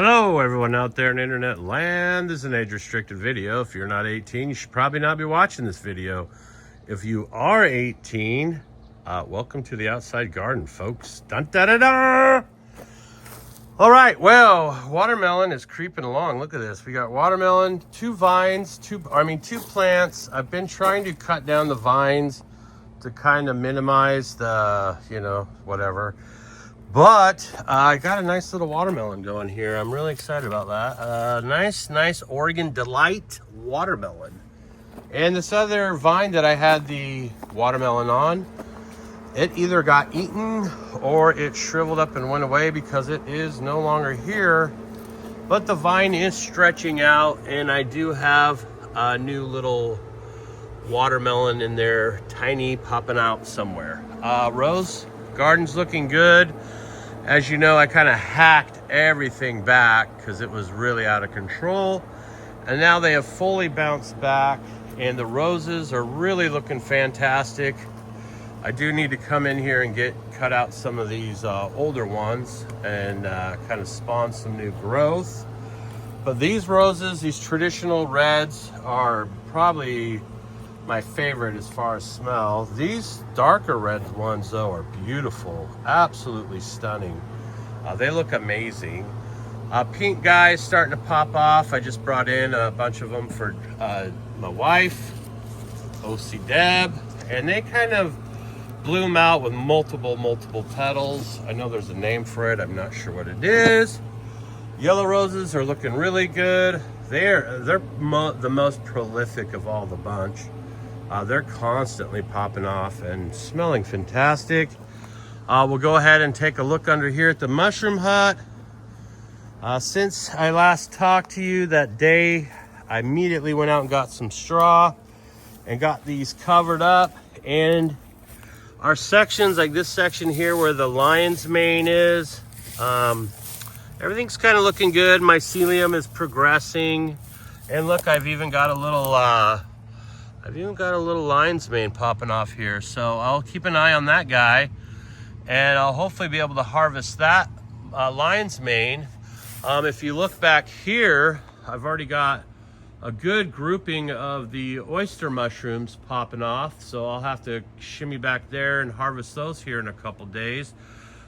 Hello everyone out there in internet land. This is an age restricted video. If you're not 18, you should probably not be watching this video. If you are 18, welcome to the outside garden, folks. Dun, da, da, da. All right, well, watermelon is creeping along. Look at this. We got watermelon, two vines, two plants. I've been trying to cut down the vines to kind of minimize the, whatever. But I got a nice little watermelon going here. I'm really excited about that. Nice Oregon Delight watermelon. And this other vine that I had the watermelon on, it either got eaten or it shriveled up and went away because it is no longer here. But the vine is stretching out, and I do have a new little watermelon in there, tiny, popping out somewhere. Rose garden's looking good. As you know, I kind of hacked everything back because it was really out of control. And now they have fully bounced back, and the roses are really looking fantastic. I do need to come in here and cut out some of these older ones and kind of spawn some new growth. But these roses, these traditional reds, are probably my favorite as far as smell. These darker red ones though are beautiful, absolutely stunning. They look amazing. Pink guys starting to pop off. I just brought in a bunch of them for my wife, OC Deb, and they kind of bloom out with multiple petals. I know there's a name for it, I'm not sure what it is. Yellow roses are looking really good. They're the most prolific of all the bunch. They're constantly popping off and smelling fantastic. We'll go ahead and take a look under here at the mushroom hut. Since I last talked to you that day, I immediately went out and got some straw and got these covered up. And our sections, like this section here where the lion's mane is, everything's kind of looking good. Mycelium is progressing. And look, I've even got a little lion's mane popping off here. So I'll keep an eye on that guy, and I'll hopefully be able to harvest that lion's mane. If you look back here, I've already got a good grouping of the oyster mushrooms popping off. So I'll have to shimmy back there and harvest those here in a couple days.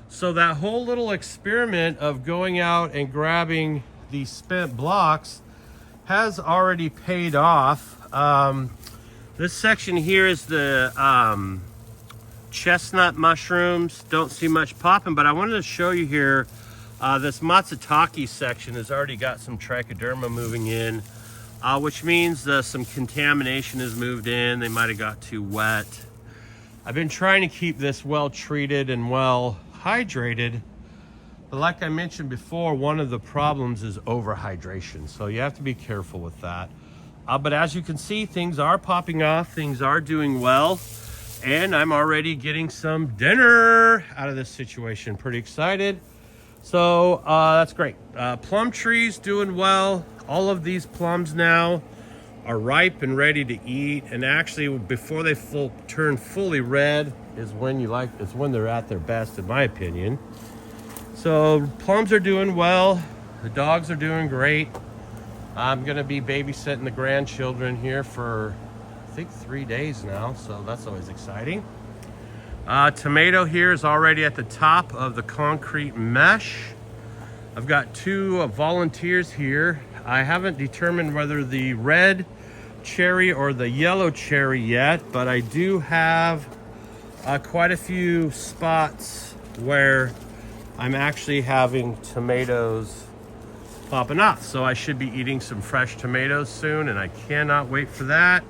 So that whole little experiment of going out and grabbing these spent blocks has already paid off. This section here is the chestnut mushrooms. Don't see much popping, but I wanted to show you here, this matsutake section has already got some trichoderma moving in, which means some contamination has moved in. They might have got too wet. I've been trying to keep this well treated and well hydrated, but like I mentioned before, one of the problems is overhydration, so you have to be careful with that. But as you can see, things are popping off, things are doing well, and I'm already getting some dinner out of this situation. Pretty excited. So that's great. Plum trees doing well. All of these plums now are ripe and ready to eat, and actually before they turn fully red is when they're at their best, in my opinion. So plums are doing well. The dogs are doing great. I'm gonna be babysitting the grandchildren here for, I think, 3 days now, so that's always exciting. Tomato here is already at the top of the concrete mesh. I've got two volunteers here. I haven't determined whether the red cherry or the yellow cherry yet, but I do have quite a few spots where I'm actually having tomatoes popping off. So I should be eating some fresh tomatoes soon, and I cannot wait for that.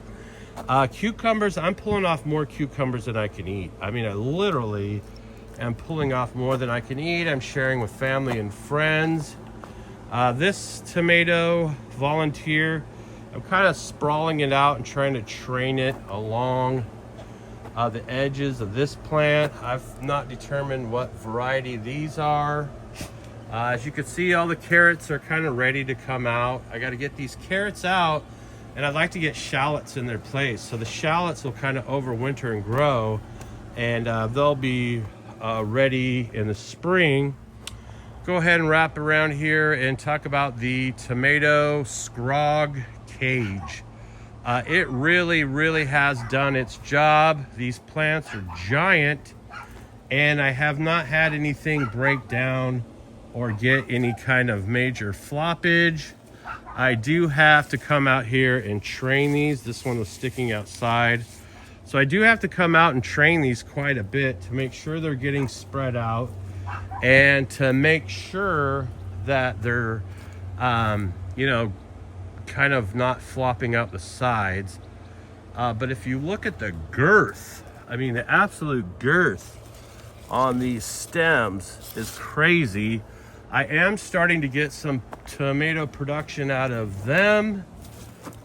Cucumbers, I'm pulling off more cucumbers than I can eat. I mean, I literally am pulling off more than I can eat. I'm sharing with family and friends. This tomato volunteer, I'm kind of sprawling it out and trying to train it along the edges of this plant. I've not determined what variety these are. As you can see, all the carrots are kind of ready to come out. I got to get these carrots out, and I'd like to get shallots in their place. So the shallots will kind of overwinter and grow, and they'll be ready in the spring. go ahead and wrap around here and talk about the tomato scrog cage. It really has done its job. These plants are giant, and I have not had anything break down or get any kind of major floppage. I do have to come out here and train these. This one was sticking outside. So I do have to come out and train these quite a bit to make sure they're getting spread out and to make sure that they're, you know, kind of not flopping out the sides. But if you look at the girth, I mean, the absolute girth on these stems is crazy. I am starting to get some tomato production out of them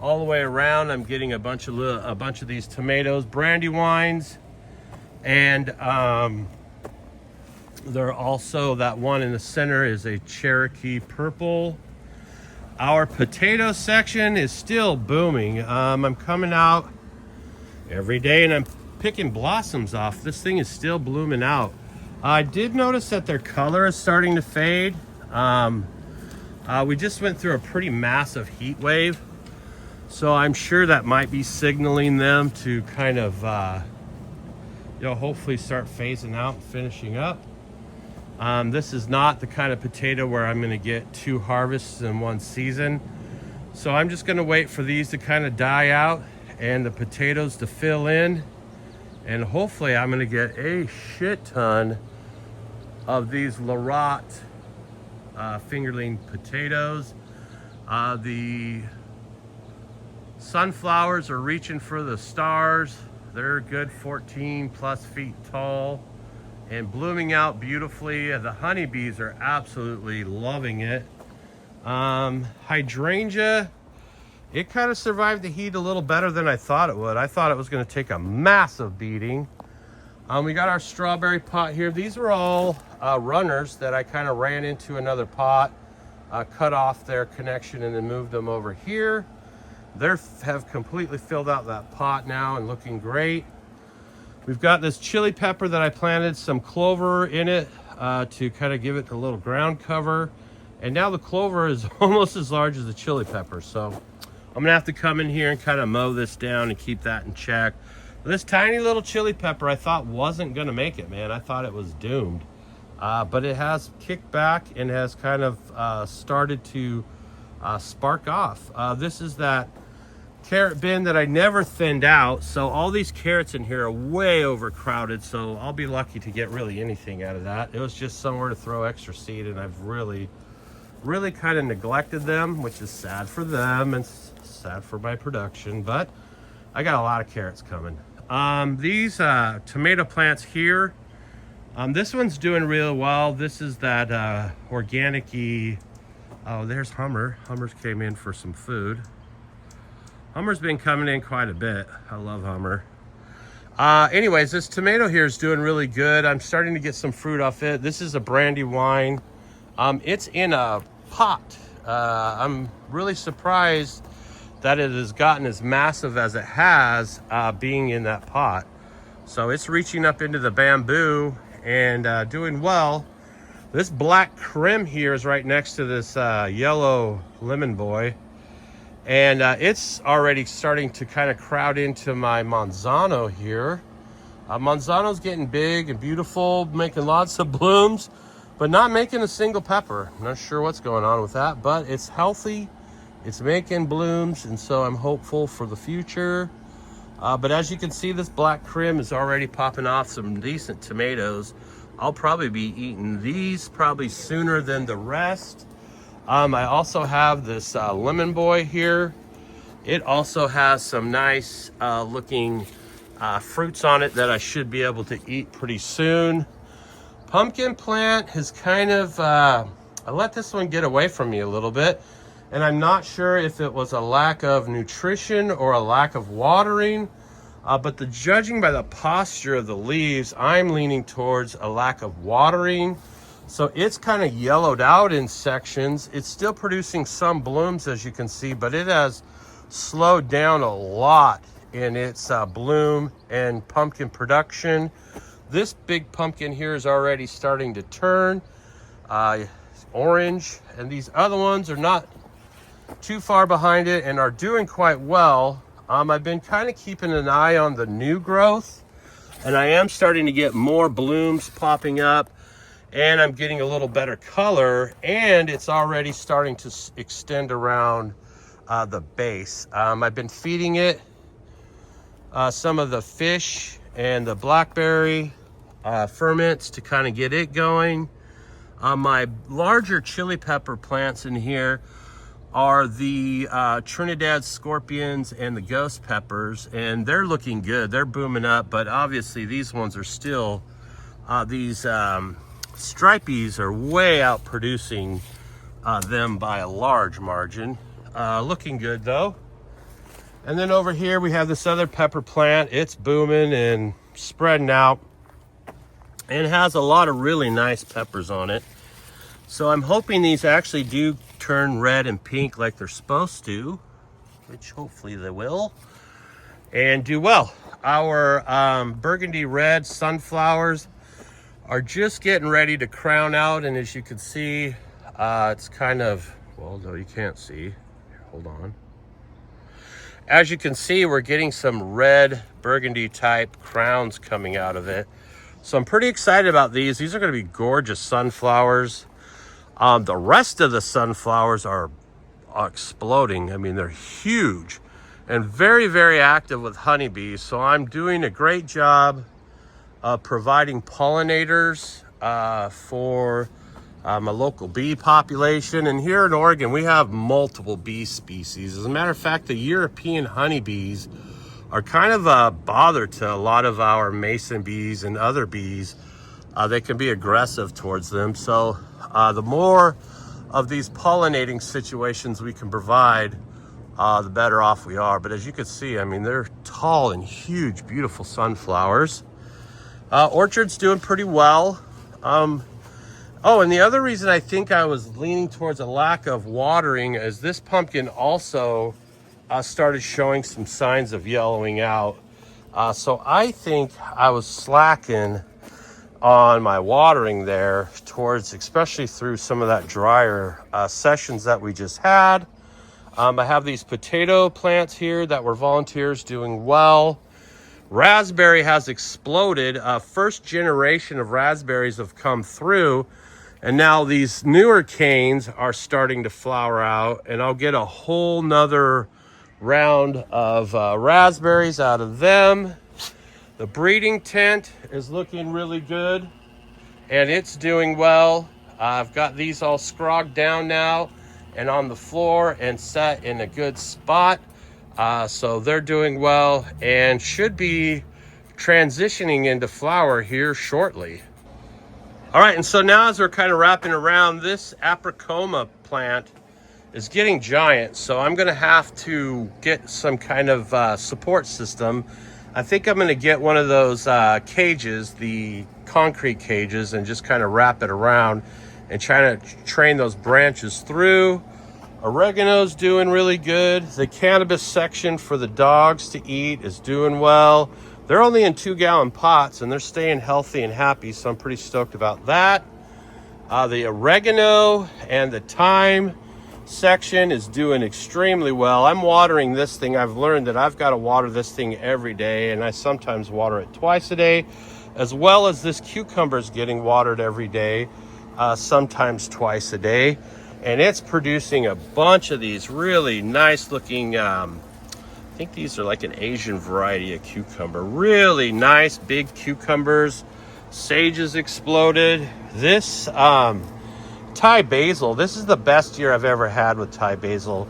all the way around. I'm getting a bunch of these tomatoes, Brandywines, and they're also, that one in the center is a Cherokee purple. Our potato section is still booming. I'm coming out every day and I'm picking blossoms off. This thing is still blooming out. I did notice that their color is starting to fade. We just went through a pretty massive heat wave, so I'm sure that might be signaling them to kind of, you know, hopefully start phasing out and finishing up. This is not the kind of potato where I'm going to get 2 harvests in one season, so I'm just going to wait for these to kind of die out and the potatoes to fill in, and hopefully I'm going to get a shit ton of these Larotte fingerling potatoes. The sunflowers are reaching for the stars. They're good 14 plus feet tall and blooming out beautifully. The honeybees are absolutely loving it. Hydrangea, it kind of survived the heat a little better than I thought it would. I thought it was going to take a massive beating. We got our strawberry pot here. These are all runners that I kind of ran into another pot, cut off their connection and then moved them over here. They have completely filled out that pot now and looking great. We've got this chili pepper that I planted some clover in it to kind of give it a little ground cover. And now the clover is almost as large as the chili pepper. So I'm gonna have to come in here and kind of mow this down and keep that in check. This tiny little chili pepper I thought wasn't gonna make it, man. I thought it was doomed. But it has kicked back and has kind of started to spark off. This is that carrot bin that I never thinned out. So all these carrots in here are way overcrowded. So I'll be lucky to get really anything out of that. It was just somewhere to throw extra seed, and I've really kind of neglected them, which is sad for them and sad for my production, but I got a lot of carrots coming. These tomato plants here, this one's doing real well. This is that organic-y, oh, there's Hummer. Hummer's came in for some food. Hummer's been coming in quite a bit. I love Hummer. Anyways, this tomato here is doing really good. I'm starting to get some fruit off it. This is a Brandywine. It's in a pot. I'm really surprised that it has gotten as massive as it has, being in that pot. So it's reaching up into the bamboo and doing well. This black crim here is right next to this yellow lemon boy. And it's already starting to kind of crowd into my Manzano here. Manzano's getting big and beautiful, making lots of blooms, but not making a single pepper. Not sure what's going on with that, but it's healthy. It's making blooms, and so I'm hopeful for the future. But as you can see, this black crim is already popping off some decent tomatoes. I'll probably be eating these probably sooner than the rest. I also have this lemon boy here. It also has some nice looking fruits on it that I should be able to eat pretty soon. Pumpkin plant has kind of, I let this one get away from me a little bit, and I'm not sure if it was a lack of nutrition or a lack of watering, but judging by the posture of the leaves, I'm leaning towards a lack of watering. So it's kind of yellowed out in sections. It's still producing some blooms, as you can see, but it has slowed down a lot in its bloom and pumpkin production. This big pumpkin here is already starting to turn. orange, and these other ones are not too far behind it and are doing quite well. I've been kind of keeping an eye on the new growth, and I am starting to get more blooms popping up, and I'm getting a little better color, and it's already starting to extend around the base. I've been feeding it some of the fish and the blackberry ferments to kind of get it going. My larger chili pepper plants in here are the Trinidad scorpions and the ghost peppers, and they're looking good. They're booming up, but obviously these ones are still, these stripies are way out producing them by a large margin. Looking good though. And then over here we have this other pepper plant. It's booming and spreading out, and has a lot of really nice peppers on it. So I'm hoping these actually do turn red and pink like they're supposed to, which hopefully they will, and do well. Our burgundy red sunflowers are just getting ready to crown out, and as you can see, it's kind of, well, no, you can't see. Hold on. As you can see, we're getting some red burgundy type crowns coming out of it. So I'm pretty excited about these. These are going to be gorgeous sunflowers. The rest of the sunflowers are exploding. I mean, they're huge and very, very active with honeybees. So I'm doing a great job of providing pollinators for my local bee population. And here in Oregon, we have multiple bee species. As a matter of fact, the European honeybees are kind of a bother to a lot of our mason bees and other bees. They can be aggressive towards them. So the more of these pollinating situations we can provide, the better off we are. But as you can see, I mean, they're tall and huge, beautiful sunflowers. Orchard's doing pretty well. Oh, and the other reason I think I was leaning towards a lack of watering is this pumpkin also started showing some signs of yellowing out. So I think I was slacking on my watering there towards, especially through some of that drier sessions that we just had. I have these potato plants here that were volunteers doing well. Raspberry has exploded. First generation of raspberries have come through, and now these newer canes are starting to flower out, and I'll get a whole nother round of raspberries out of them. The breeding tent is looking really good, and it's doing well. I've got these all scrogged down now and on the floor and set in a good spot. So they're doing well and should be transitioning into flower here shortly. All right, and so now as we're kind of wrapping around, this apricoma plant is getting giant, so I'm gonna have to get some kind of support system. I think I'm gonna get one of those cages, the concrete cages, and just kind of wrap it around and try to train those branches through. Oregano's doing really good. The cannabis section for the dogs to eat is doing well. They're only in 2-gallon pots and they're staying healthy and happy, so I'm pretty stoked about that. The oregano and the thyme section is doing extremely well. I'm watering this thing. I've learned that I've got to water this thing every day, and I sometimes water it twice a day, as well as this cucumber is getting watered every day, sometimes twice a day. And it's producing a bunch of these really nice looking, I think these are like an Asian variety of cucumber. Really nice big cucumbers. Sage has exploded. This Thai basil, this is the best year I've ever had with Thai basil.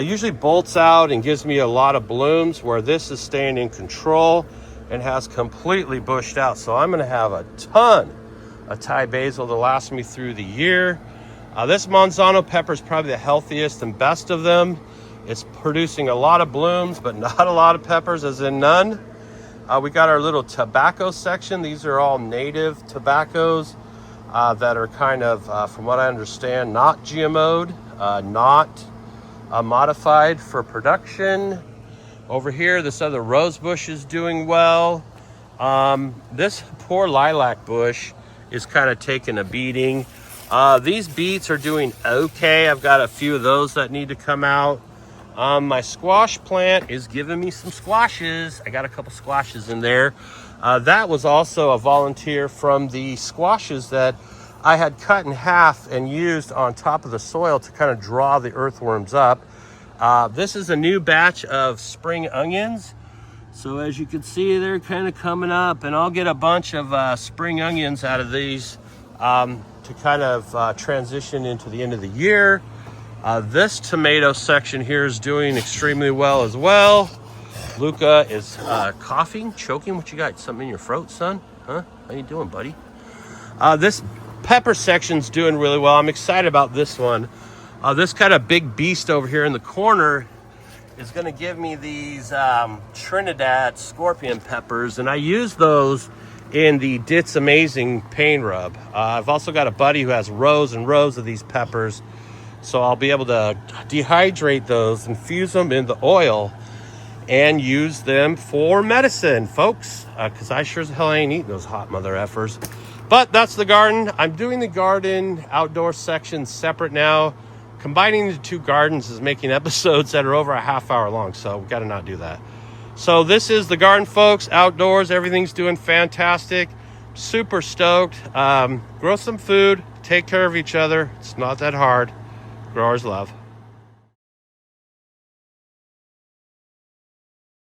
Usually bolts out and gives me a lot of blooms, where this is staying in control and has completely bushed out. So I'm gonna have a ton of Thai basil to last me through the year. This Manzano pepper is probably the healthiest and best of them. It's producing a lot of blooms, but not a lot of peppers, as in none. We got our little tobacco section. These are all native tobaccos that are kind of, from what I understand, not GMO'd, not modified for production. Over here, this other rose bush is doing well. This poor lilac bush is kind of taking a beating. These beets are doing okay. I've got a few of those that need to come out. My squash plant is giving me some squashes. I got a couple squashes in there. That was also a volunteer from the squashes that I had cut in half and used on top of the soil to kind of draw the earthworms up. This is a new batch of spring onions. So as you can see, they're kind of coming up, and I'll get a bunch of spring onions out of these to kind of transition into the end of the year. This tomato section here is doing extremely well as well. Luca is coughing, choking. What you got? Something in your throat, son? Huh? How you doing, buddy? This pepper section's doing really well. I'm excited about this one. This kind of big beast over here in the corner is going to give me these Trinidad scorpion peppers, and I use those in the Dit's Amazing pain rub. I've also got a buddy who has rows and rows of these peppers, so I'll be able to dehydrate those, infuse them in the oil, and use them for medicine, folks, because I sure as hell ain't eating those hot mother effers. But that's the garden. I'm doing the garden outdoor section separate now. Combining the two gardens is making episodes that are over a half hour long, so we got to not do that. So this is the garden, folks, outdoors. Everything's doing fantastic. Super stoked. Grow some food. Take care of each other. It's not that hard. Growers love.